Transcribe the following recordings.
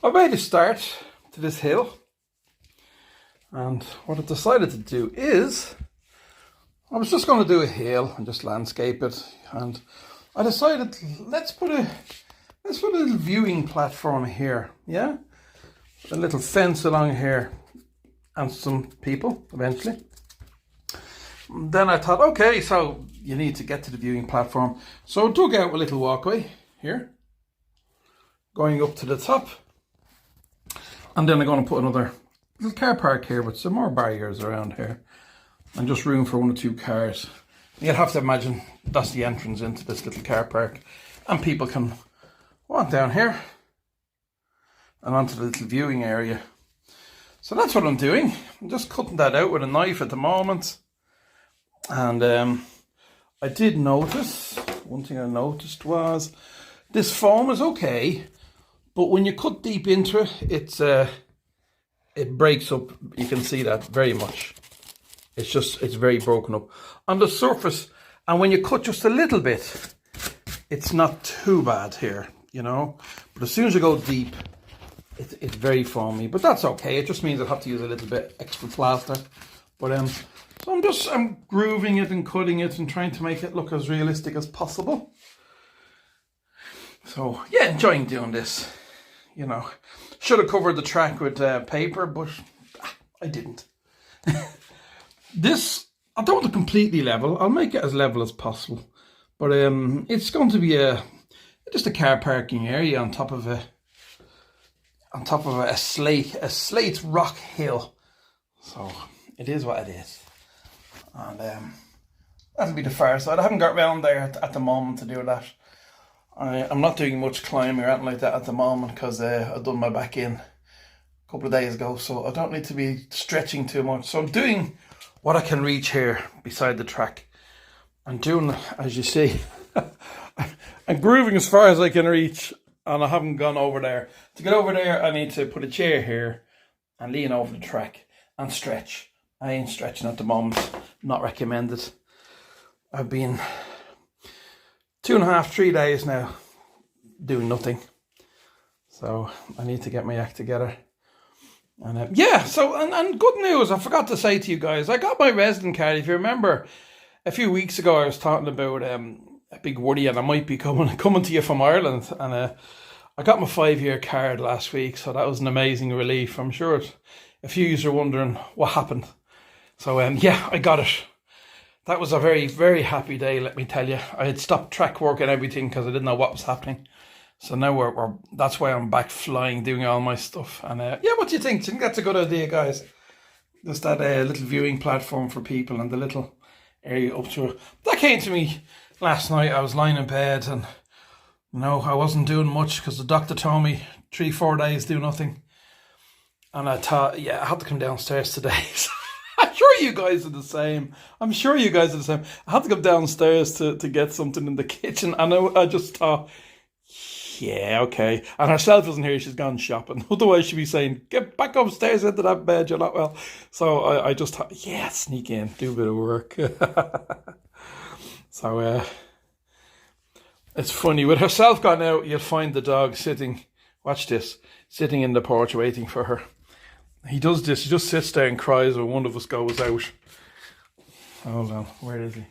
I made a start to this hill, and what I decided to do is I was just going to do a hill and just landscape it, and I decided let's put a little viewing platform here, yeah, a little fence along here, and some people eventually. Then I thought, okay, so you need to get to the viewing platform, so I dug out a little walkway here, going up to the top. And then I'm going to put another little car park here with some more barriers around here. And just room for 1 or 2 cars. You'd have to imagine that's the entrance into this little car park. And people can walk down here and onto the little viewing area. So that's what I'm doing. I'm just cutting that out with a knife at the moment. And I did notice, one thing I noticed was this foam is okay. But when you cut deep into it, it breaks up. You can see that very much. It's very broken up on the surface. And when you cut just a little bit, it's not too bad here, you know. But as soon as you go deep, it's very foamy. But that's okay. It just means I have to use a little bit extra plaster. But so I'm grooving it and cutting it and trying to make it look as realistic as possible. So yeah, enjoying doing this. You know, should have covered the track with paper, but I didn't. This, I don't want it completely level. I'll make it as level as possible. But it's going to be just a car parking area on top of a slate rock hill. So it is what it is. And that'll be the far side. I haven't got round there at the moment to do that. I'm not doing much climbing or anything like that at the moment because I've done my back in a couple of days ago, so I don't need to be stretching too much. So I'm doing what I can reach here beside the track. I'm doing, as you see, I'm grooving as far as I can reach, and I haven't gone over there. To get over there, I need to put a chair here and lean over the track and stretch. I ain't stretching at the moment, not recommended. I've been 2.5, 3 days now doing nothing, so I need to get my act together. And yeah, so and good news, I forgot to say to you guys, I got my resident card. If you remember, a few weeks ago I was talking about a big worry and I might be coming to you from Ireland, and I got my 5-year card last week, so that was an amazing relief. I'm sure a few of you are wondering what happened. So yeah, I got it. That was a very, very happy day, let me tell you. I had stopped track work and everything because I didn't know what was happening. So now that's why I'm back flying, doing all my stuff. And yeah, what do you think? Do you think that's a good idea, guys? Just that little viewing platform for people and the little area up to it. That came to me last night. I was lying in bed and, you know, I wasn't doing much because the doctor told me 3-4 days do nothing. And I thought, yeah, I had to come downstairs today. I'm sure you guys are the same. I'm sure you guys are the same. I had to go downstairs to get something in the kitchen. And I just thought, yeah, okay. And herself isn't here. She's gone shopping. Otherwise, she'd be saying, get back upstairs into that bed. You're not well. So I just thought, yeah, sneak in, do a bit of work. So it's funny. With herself gone out, you'll find the dog sitting, watch this, sitting in the porch waiting for her. He does this, he just sits there and cries when one of us goes out. Hold on, where is he?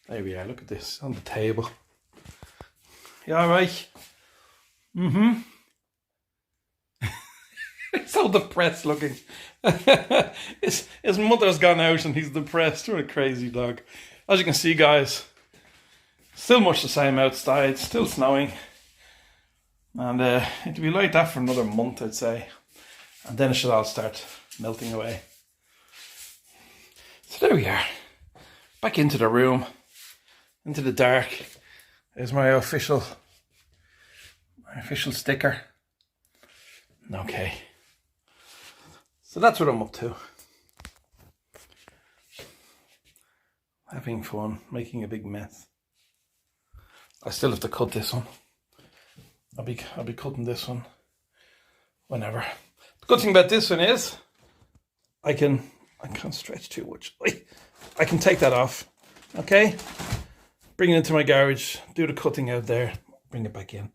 There we are, look at this, on the table. You alright? Mm-hmm. He's so depressed looking. His mother's gone out and he's depressed. What a crazy dog. As you can see, guys, still much the same outside, still snowing. And it'll be like that for another month, I'd say. And then it should all start melting away. So there we are. Back into the room. Into the dark. There's my official sticker. Okay. So that's what I'm up to. Having fun, making a big mess. I still have to cut this one. I'll be cutting this one whenever. The good thing about this one is I can't stretch too much. I can take that off. Okay? Bring it into my garage, do the cutting out there, bring it back in.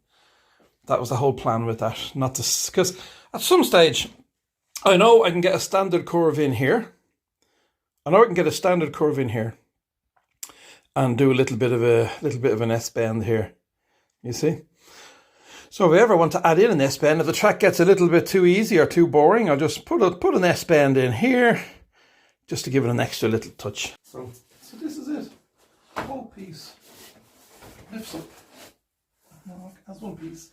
That was the whole plan with that. Not to, because at some stage, I know I can get a standard curve in here. I know I can get a standard curve in here and do a little bit of an S bend here. You see? So if I ever want to add in an S bend, if the track gets a little bit too easy or too boring, I'll just put an S bend in here just to give it an extra little touch. So this is it. The whole piece lifts up. No, that's one piece.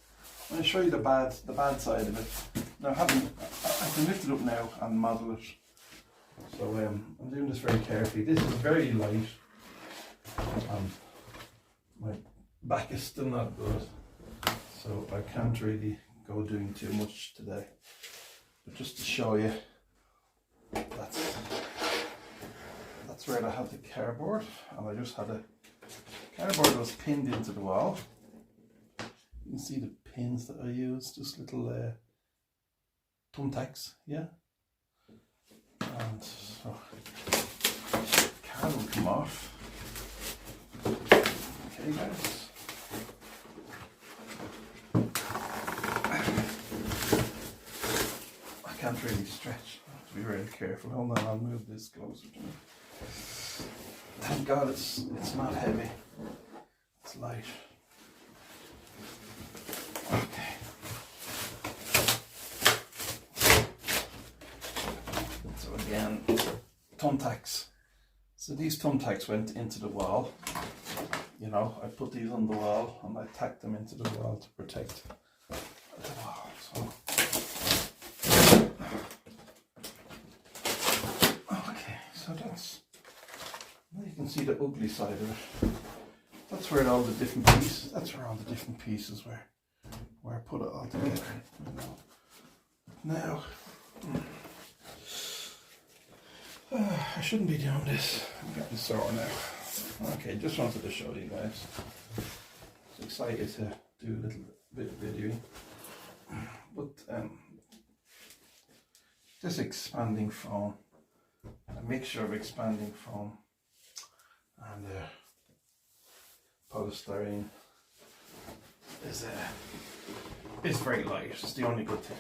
I'll show you the bad side of it. Now I can lift it up now and model it. So I'm doing this very carefully. This is very light. My back is still not good, so I can't really go doing too much today. But just to show you, that's where I had the cardboard, and I just had a cardboard that was pinned into the wall. You can see the pins that I use, just little thumbtacks, yeah. And so the card will come off. Okay, guys. I can't really stretch. I have to be really careful. Hold on, I'll move this closer to me. Thank God it's not heavy. It's light. Okay. So again, thumbtacks. So these thumbtacks went into the wall. You know, I put these on the wall and I tacked them into the wall to protect the wall. So, okay, so that's, now you can see the ugly side of it. That's where all the different pieces, where I put it all together. Now, I shouldn't be doing this. I'm getting sore now. Okay, just wanted to show you guys. So excited to do a little bit of videoing. But this expanding foam, a mixture of expanding foam and polystyrene is very light. It's the only good thing.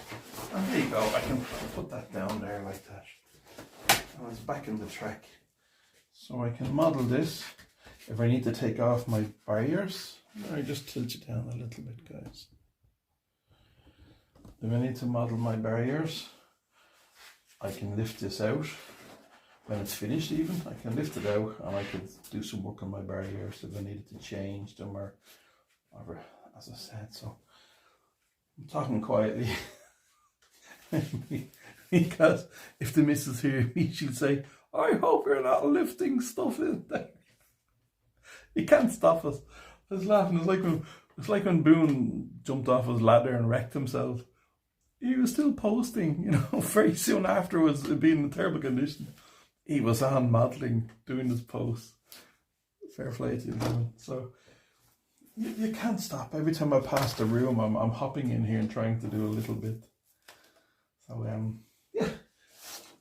And there you go. I can put that down there like that. And it's back in the track. So I can model this. If I need to take off my barriers, I just tilt it down a little bit, guys. If I need to model my barriers, I can lift this out. When it's finished even, I can lift it out and I can do some work on my barriers if I needed to change them or whatever, as I said. So I'm talking quietly because if the missus hear me, she'd say, I hope you're not lifting stuff in there. You can't stop us. I was laughing. It's like when Boone jumped off his ladder and wrecked himself. He was still posting, you know, very soon afterwards, being in terrible condition. He was on modelling, doing his posts. Fair play to him. So you can't stop. Every time I pass the room, I'm hopping in here and trying to do a little bit. So yeah.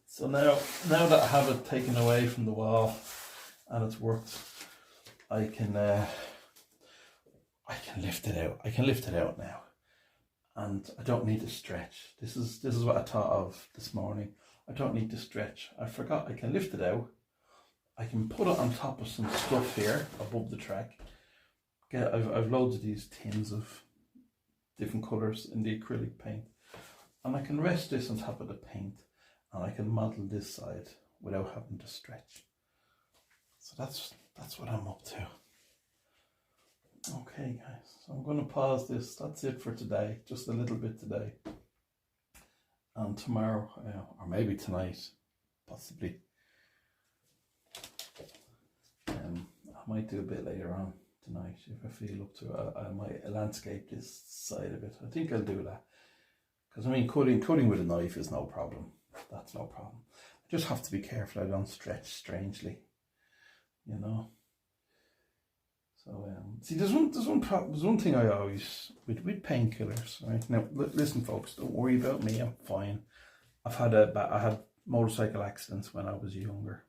So now that I have it taken away from the wall and it's worked, I can lift it out. I can lift it out now, and I don't need to stretch. This is what I thought of this morning. I don't need to stretch. I forgot I can lift it out. I can put it on top of some stuff here above the track. I've loads of these tins of different colours in the acrylic paint, and I can rest this on top of the paint, and I can model this side without having to stretch. So that's what I'm up to. Okay, guys, so I'm going to pause this. That's it for today. Just a little bit today. And tomorrow, or maybe tonight, possibly. I might do a bit later on tonight if I feel up to it. I might landscape this side of it. I think I'll do that. Because I mean, cutting with a knife is no problem. That's no problem. I just have to be careful I don't stretch strangely. You know. So see, there's one thing I always with painkillers. Right now, listen, folks, don't worry about me. I'm fine. I had motorcycle accidents when I was younger,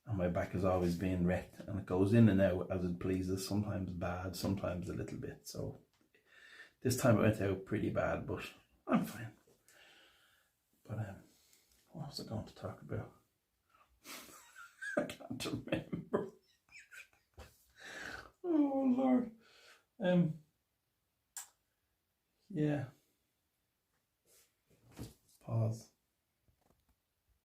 and my back has always been wrecked, and it goes in and out as it pleases. Sometimes bad, sometimes a little bit. So This time it went out pretty bad, but I'm fine. But what was I going to talk about? I can't remember. Oh Lord. Yeah. Pause.